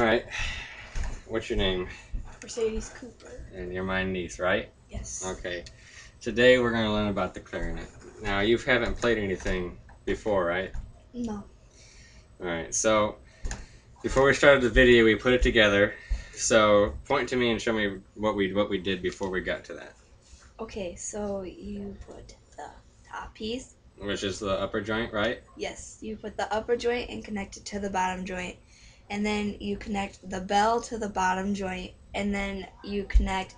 Alright, what's your name? Mercedes Cooper. And you're my niece, right? Yes. Okay. Today we're going to learn about the clarinet. Now, you haven't played anything before, right? No. Alright, so before we started the video, we put it together. So point to me and show me what we did before we got to that. Okay, so you put the top piece. Which is the upper joint, right? Yes, you put the upper joint and connect it to the bottom joint. And then you connect the bell to the bottom joint. And then you connect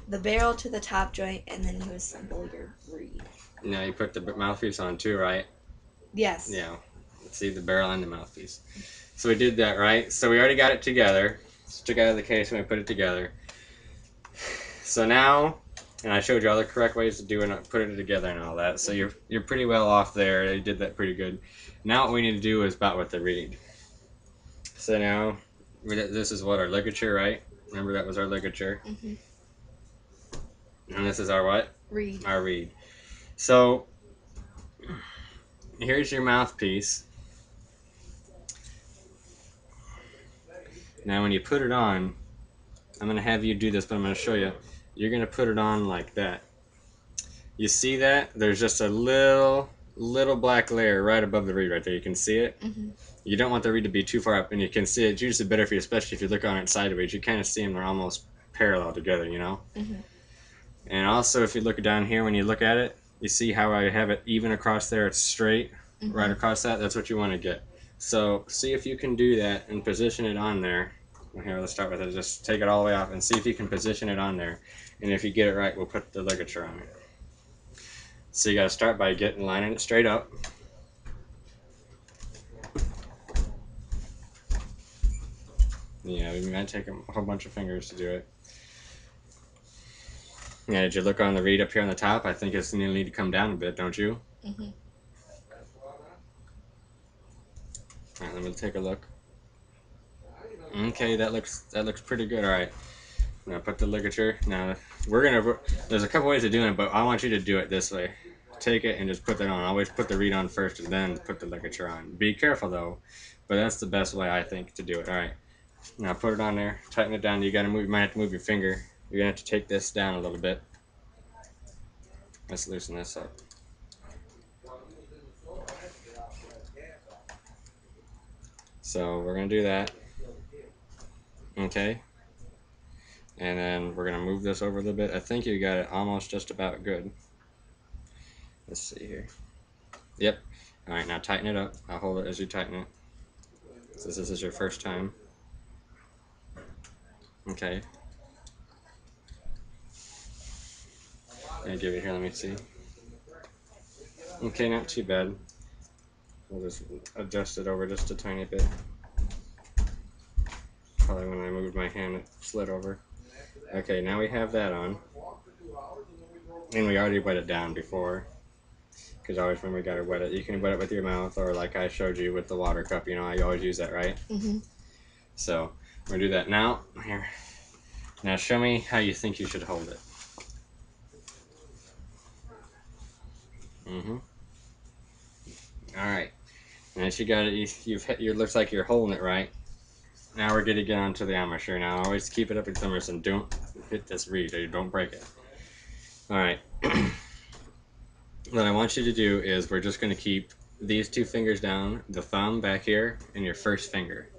the barrel to the top joint. And then you assemble your reed. Now you put the mouthpiece on too, right? Yes. Yeah. See the barrel and the mouthpiece. So we did that, right? So we already got it together. Just took it out of the case and we put it together. So now, and I showed you all the correct ways to do it, put it together and all that. So you're pretty well off there. You did that pretty good. Now what we need to do is about with the reed. So now, this is what, our ligature, right? Remember that was our ligature. Mm-hmm. And this is our what? Reed. Our reed. So here's your mouthpiece. Now when you put it on, I'm going to have you do this, but I'm going to show you. You're going to put it on like that. You see that? There's just a little black layer right above the reed right there. You can see it. Mm-hmm. You don't want the reed to be too far up, and you can see it. It's usually better for you, especially if you look on it sideways. You kind of see them. They're almost parallel together, you know? Mm-hmm. And also, if you look down here, when you look at it, you see how I have it even across there. It's straight, Mm-hmm. right across that. That's what you want to get. So see if you can do that and position it on there. Well, here, let's start with it. Just take it all the way off and see if you can position it on there. And if you get it right, we'll put the ligature on it. So you got to start by lining it straight up. Yeah, we might take a whole bunch of fingers to do it. Yeah, did you look on the reed up here on the top? I think it's going to need to come down a bit, don't you? Mm-hmm. Alright, let me take a look. Okay, that looks pretty good. Alright. Now put the ligature. Now there's a couple ways of doing it, but I want you to do it this way. Take it and just put that on. Always put the reed on first and then put the ligature on. Be careful though, but that's the best way I think to do it. Alright. Now put it on there, tighten it down. You might have to move your finger. You're gonna have to take this down a little bit. Let's loosen this up. So we're gonna do that. Okay. And then we're gonna move this over a little bit. I think you got it almost just about good. Let's see here. Yep. Alright, now tighten it up. I'll hold it as you tighten it. Since this is your first time. Okay. I'll give it here, let me see. Okay, not too bad. We'll just adjust it over just a tiny bit. Probably when I moved my hand it slid over. Okay, now we have that on. And we already wet it down before. Because always when we gotta wet it, you can wet it with your mouth or like I showed you with the water cup, you know, I always use that, right? Mm-hmm. So, we're gonna do that now. Here. Now show me how you think you should hold it. Mm-hmm. Alright. Once you got it, it looks like you're holding it right. Now we're gonna get onto the embouchure. Now always keep it up with thumbers and don't hit this reed or don't break it. Alright. What I want you to do is we're just gonna keep these two fingers down, the thumb back here, and your first finger.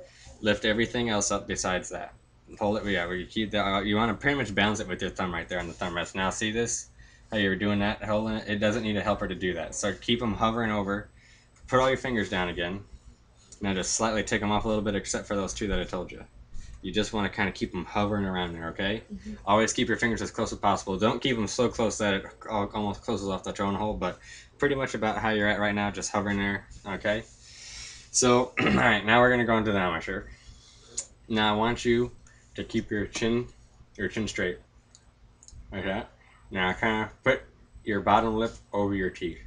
Lift everything else up besides that. Hold it, yeah, where you keep that, you want to pretty much balance it with your thumb right there on the thumb rest. Now see this? How you were doing that, holding it? It doesn't need a helper to do that. So keep them hovering over. Put all your fingers down again. Now just slightly take them off a little bit except for those two that I told you. You just want to kind of keep them hovering around there, okay? Mm-hmm. Always keep your fingers as close as possible. Don't keep them so close that it almost closes off the drone hole, but pretty much about how you're at right now, just hovering there, okay? So, alright, now we're going to go into the embouchure. Now I want you to keep your chin straight. Like that. Now kind of put your bottom lip over your teeth.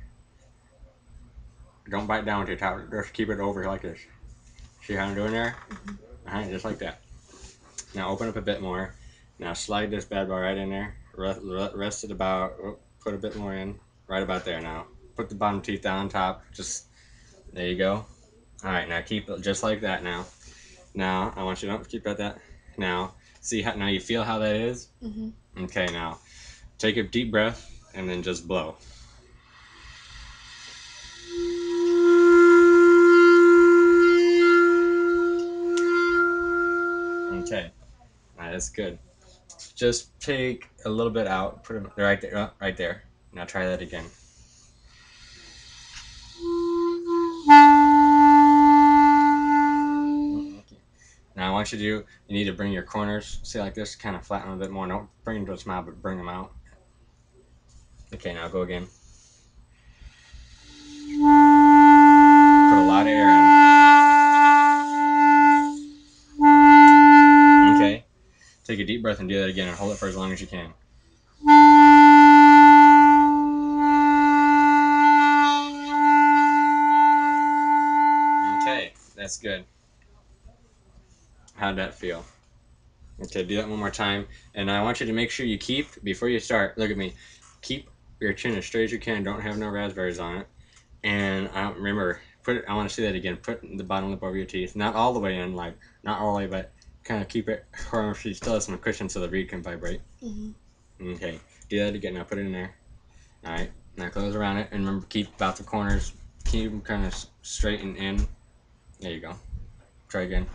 Don't bite down with your top. Just keep it over like this. See how I'm doing there? Mm-hmm. Alright, just like that. Now open up a bit more. Now slide this bad boy right in there. Rest it about, put a bit more in. Right about there now. Put the bottom teeth down on top. Just, there you go. Alright, now keep it just like that now. Now, I want you to don't keep at that. Now, see how now you feel how that is? Mm-hmm. Okay, now take a deep breath and then just blow. Okay, that's good. Just take a little bit out, put it right there, right there. Now try that again. Okay. Now I want you to you need to bring your corners, see like this, kind of flatten them a bit more. Don't bring them to a smile, but bring them out. Okay, now go again. Put a lot of air in. Okay. Take a deep breath and do that again and hold it for as long as you can. Okay, that's good. How'd that feel? Okay, do that one more time. And I want you to make sure you keep, before you start, look at me, keep your chin as straight as you can. Don't have no raspberries on it. And remember, I want to see that again. Put the bottom lip over your teeth. Not all the way in, like, not all the way, but kind of keep it where she still has some cushion so the reed can vibrate. Mm-hmm. Okay, do that again. Now put it in there. All right, now close around it. And remember, keep about the corners, keep them kind of straight and in. There you go. Try again.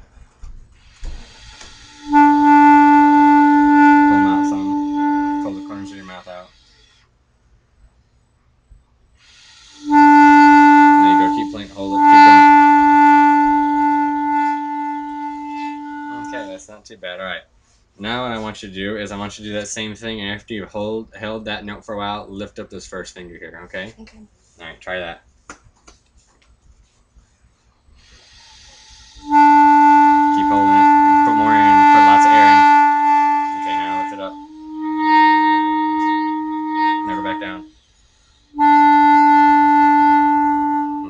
Pull them out some. Pull the corners of your mouth out. There you go. Keep playing. Hold it. Keep going. Okay, that's not too bad. All right. Now what I want you to do is I want you to do that same thing, and after you held that note for a while, lift up this first finger here. Okay. Okay. All right. Try that. Keep holding it. Put more in. Put lots of air in. Okay. Now lift it up. Now go back down.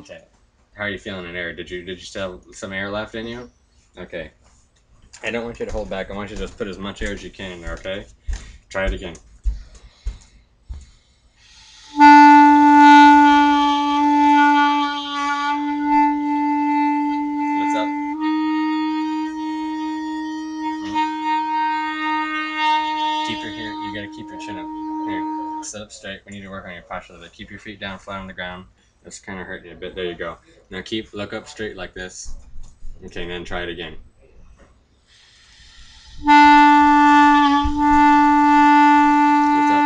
Okay. How are you feeling in air? Did you still have some air left in you? Okay. I don't want you to hold back. I want you to just put as much air as you can in there, okay? Try it again. Lift up. Keep your here. You gotta keep your chin up. Here, sit up straight. We need to work on your posture a little bit. Keep your feet down flat on the ground. That's kind of hurting you a bit. There you go. Now look up straight like this. Okay, and then try it again. Lift up.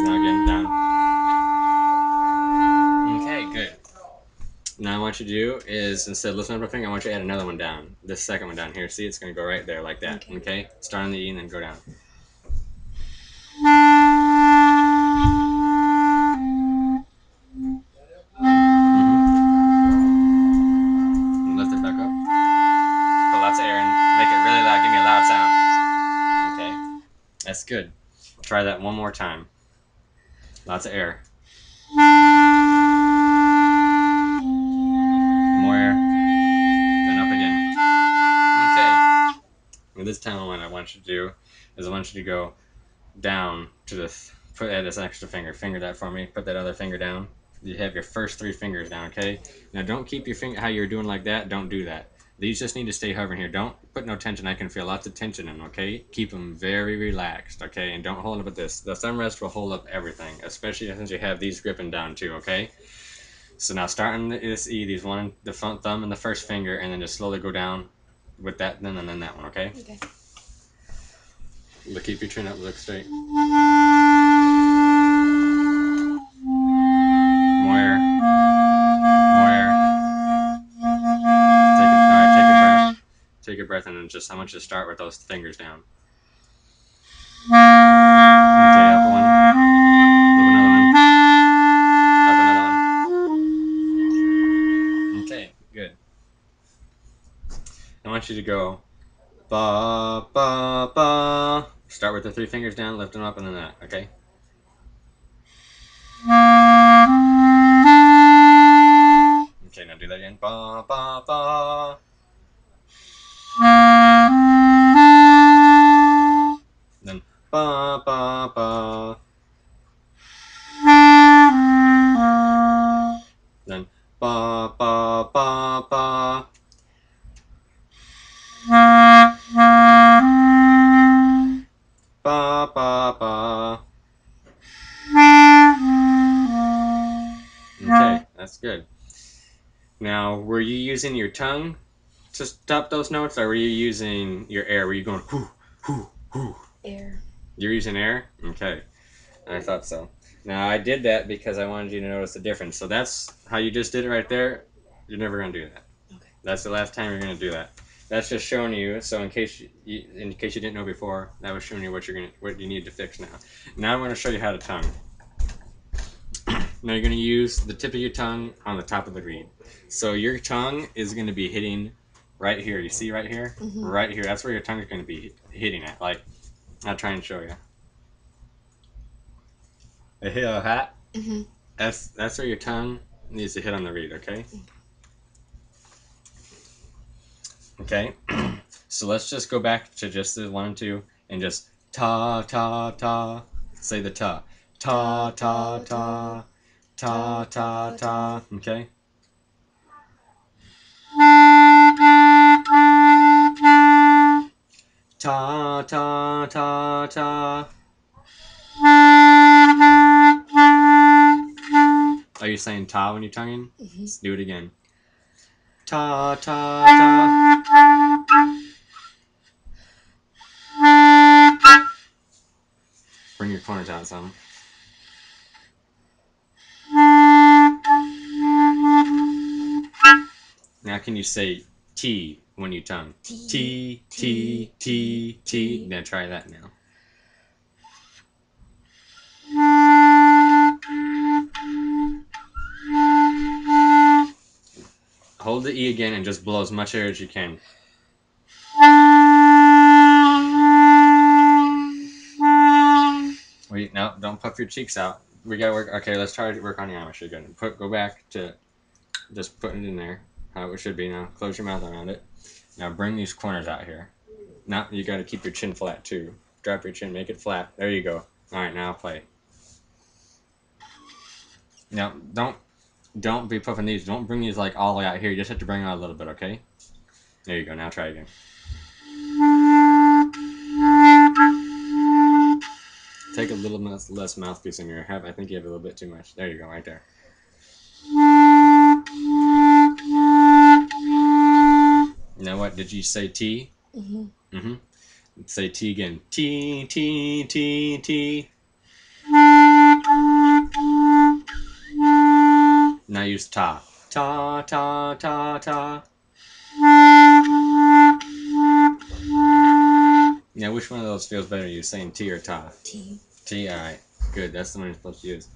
Now again, down. Okay, good. Now, what you do is instead of lifting up a finger, I want you to add another one down. This second one down here. See, it's going to go right there like that. Okay? Start on the E and then go down. Lift it back up. Put lots of air in. Make it really loud. Give me a loud sound. Okay? That's good. Try that one more time. Lots of air. More air. Then up again. Okay. And this time what I want you to do is I want you to go down to this. Add this extra finger. Finger that for me. Put that other finger down. You have your first 3 fingers down, okay? Now don't keep your finger how you're doing like that. Don't do that. These just need to stay hovering here. Don't put no tension. I can feel lots of tension in them, okay? Keep them very relaxed, okay? And don't hold up with this. The thumb rest will hold up everything, especially since you have these gripping down too, okay? So now starting this E, these one, the front thumb and the first finger, and then just slowly go down with that, and then that one, okay? Okay. Keep your chin up, look straight. More air. More air. Take a breath. Take a breath, and then just I want you to start with those fingers down. Okay, up one. Up another one. Up another one. Okay, good. I want you to go ba ba ba. Start with the 3 fingers down, lift them up, and then that. Okay. Okay, now do that again. Ba ba ba. Then ba ba ba. Then Ba ba ba ba. Ba ba ba. Okay, that's good. Now, were you using your tongue to stop those notes, or were you using your air? Were you going whoo, whoo, whoo? Air. You're using air? Okay, I thought so. Now, I did that because I wanted you to notice the difference. So that's how you just did it right there. You're never going to do that. Okay. That's the last time you're going to do that. That's just showing you. So in case you didn't know before, that was showing you what you need to fix now. Now I'm going to show you how to tongue. Now you're going to use the tip of your tongue on the top of the reed. So your tongue is going to be hitting right here. You see right here? Mm-hmm. Right here. That's where your tongue is going to be hitting at. Like, I'll try and show you. A hit a hat. Mm-hmm. That's where your tongue needs to hit on the reed, okay? Okay. So let's just go back to just the 1 and 2 and just ta ta ta. Say the ta. Ta ta ta. Ta ta ta. Okay? Ta ta ta ta. Are you saying ta when you're tonguing? Mm-hmm. Let's do it again. Ta ta ta. Bring your corners out some. Now can you say T when you tongue? T, T, T, T. Now try that now. Hold the E again and just blow as much air as you can. Wait, no, don't puff your cheeks out. We gotta work. Okay, let's try to work on your arm. You're good. Go back to just putting it in there. How it should be now. Close your mouth around it. Now bring these corners out here. Now you gotta keep your chin flat too. Drop your chin, make it flat. There you go. All right, now play. Now don't be puffing these. Don't bring these like all the way out here. You just have to bring it out a little bit, okay? There you go. Now try again. Take a little less mouthpiece in your I think you have a little bit too much. There you go, right there. Now what? Did you say T? Mm-hmm. Mm-hmm. Say T again. T, T, T, T. Now use ta. Ta, ta, ta, ta. Now which one of those feels better? You saying T or ta? T. T, alright. Good, that's the one you're supposed to use.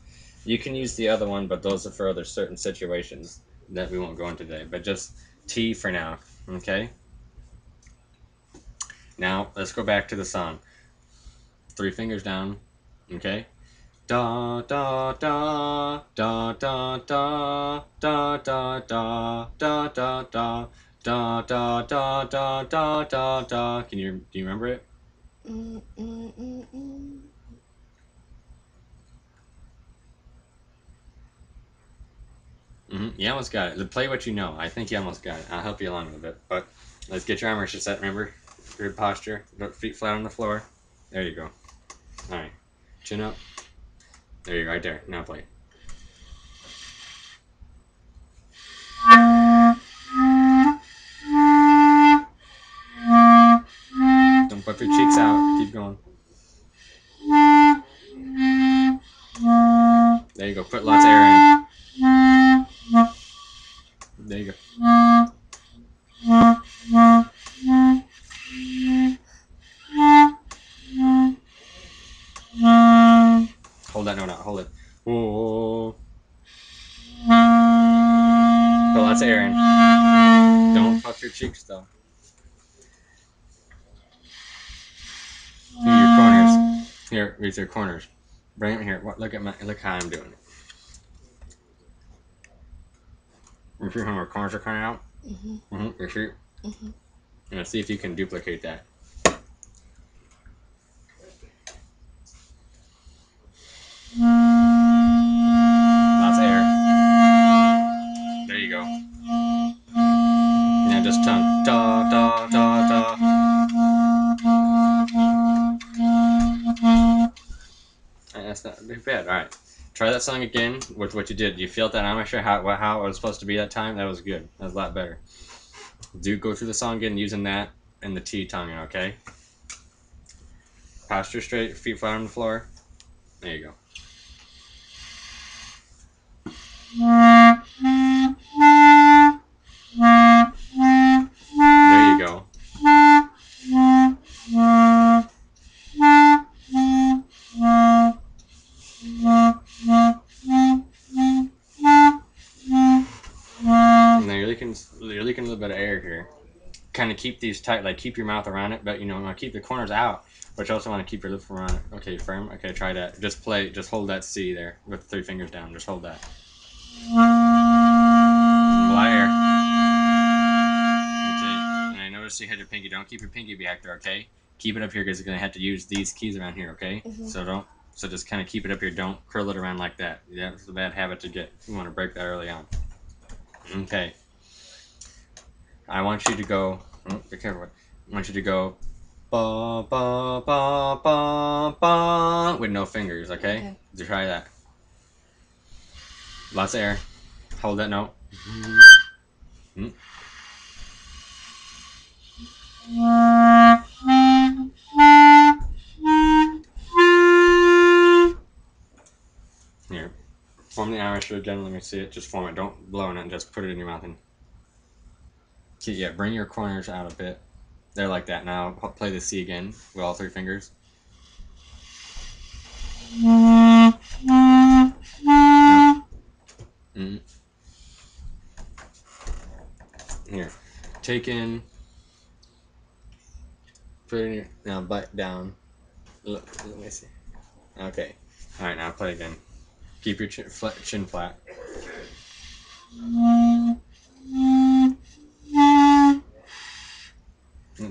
You can use the other one, but those are for other certain situations that we won't go into today. But just T for now, okay? Now, let's go back to the song. 3 fingers down, okay? Da da da da da da da da da da da da da da da da da da da. Do you remember it? You almost got it. Play what you know. I think you almost got it. I'll help you along a little bit. But let's get your arm wrestle set. Remember, good posture. Feet flat on the floor. There you go. All right, chin up. There you go, right there. Now play. Don't puff your cheeks out. Keep going. There you go. Put lots of air in. There you go. Hold that note out. Hold it. Whoa. Put lots of air in. Don't puff your cheeks though. Here, your corners. Here, these are corners. Bring them here. Look how I'm doing it. You see how my corners are coming out? You see? Now see if you can duplicate that. Lots of air. There That's not too bad. All right. Try that song again with what you did. You felt that? I'm not sure how it was supposed to be that time. That was good. That was a lot better. Do go through the song again using that and the T tongue, okay? Posture straight, feet flat on the floor. There you go. There you go. And now you're leaking a little bit of air here. Kind of keep these tight, like keep your mouth around it, but you know, keep the corners out, but you also want to keep your lips around it. Okay, firm. Okay, try that. Just hold that C there with the 3 fingers down. Just hold that. Liar. Okay, and I noticed you had your pinky. Don't keep your pinky back there, okay? Keep it up here because you're gonna have to use these keys around here, okay? So just kind of keep it up here. Don't curl it around like that. That's a bad habit to get. You want to break that early on. Okay. I want you to go. Oh, be careful. I want you to go. Ba ba ba ba ba with no fingers, okay? To try that. Lots of air. Hold that note. Here. Form the embouchure again. Let me see it. Just form it. Don't blow in it. Just put it in your mouth. And yeah, bring your corners out a bit. They're like that. Now play the C again with all 3 fingers. No. Here. Take in. Put it in your. Now bite down. Look, let me see. Okay. Alright, now play again. Keep your chin flat.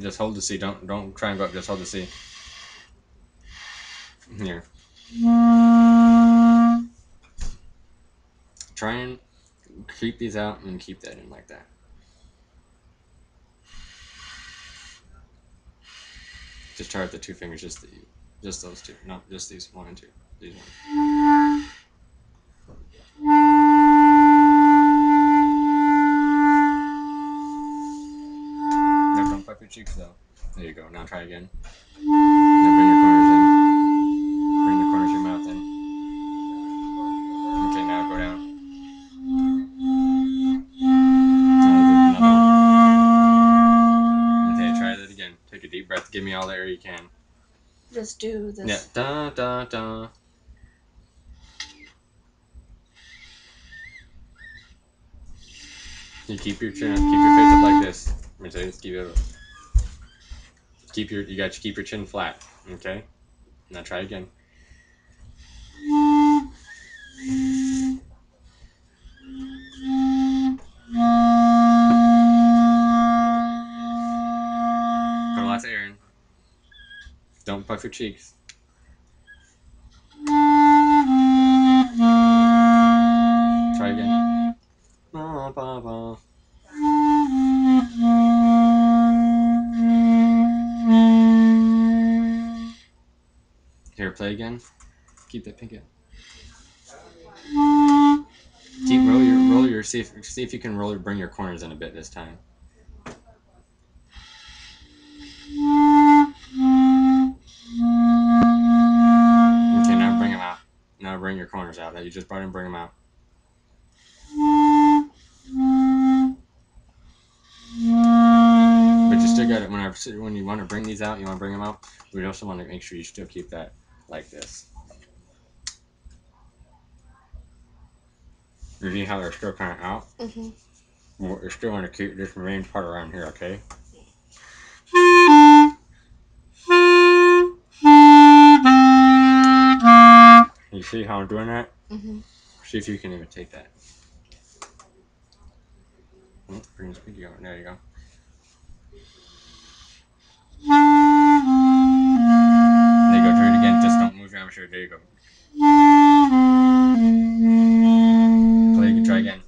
Just hold the C. Don't try and go up. Just hold the C. Here. Try and keep these out and keep that in like that. Just try with the 2 fingers. Just those 2. Not just these 1 and 2. These 1. No, don't puff your cheeks though. There you go. Now try again. Now bring your corners in. Bring the corners of your mouth in. Okay, now go down. Okay, try that again. Take a deep breath. Give me all the air you can. Just do this. Yeah. Da da da. You keep your chin up. Keep your face up like this. Let me tell you, keep it up. You got to keep your chin flat. Okay. Now try again. Put lots of air in. Don't puff your cheeks. Try again. Ba, ba, ba. Here, play again. Keep that pinky up. Roll your. See if you can bring your corners in a bit this time. Okay, now bring them out. Now bring your corners out that you just brought in. Bring them out. But you still got it. When you want to bring these out, you want to bring them out. We also want to make sure you still keep that like this. You see how they're still kind of out? Well, you're still want to keep this main part around here, okay? You see how I'm doing that? See if you can even take that. Bring this pinky over. There you go. There you go. Try it again. Just don't move your arm. There you go. Play. You can try again.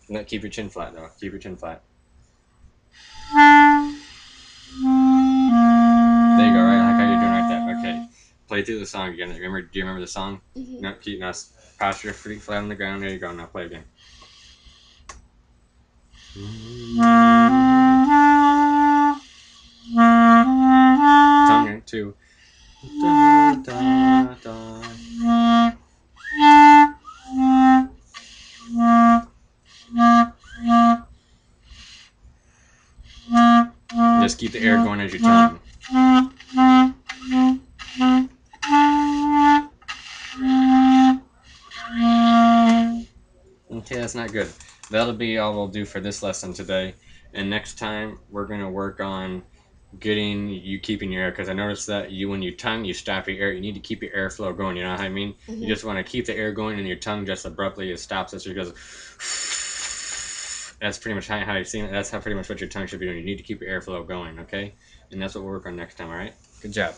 No, keep your chin flat though. Keep your chin flat. There play through the song again. Remember? Do you remember the song? Mm-hmm. No, keep now. Posture your feet flat on the ground. There you go. Now play again. Tongue in two. Da, da, da. Just keep the air going as you tongue. Okay, that's not good. That'll be all we'll do for this lesson today. And next time, we're going to work on getting you keeping your air, because I noticed that when you tongue, you stop your air. You need to keep your airflow going, you know what I mean? Mm-hmm. You just want to keep the air going, and your tongue just abruptly it stops it, so it goes. That's pretty much how you've seen it. That's how pretty much what your tongue should be doing. You need to keep your airflow going, okay? And that's what we'll work on next time, all right? Good job.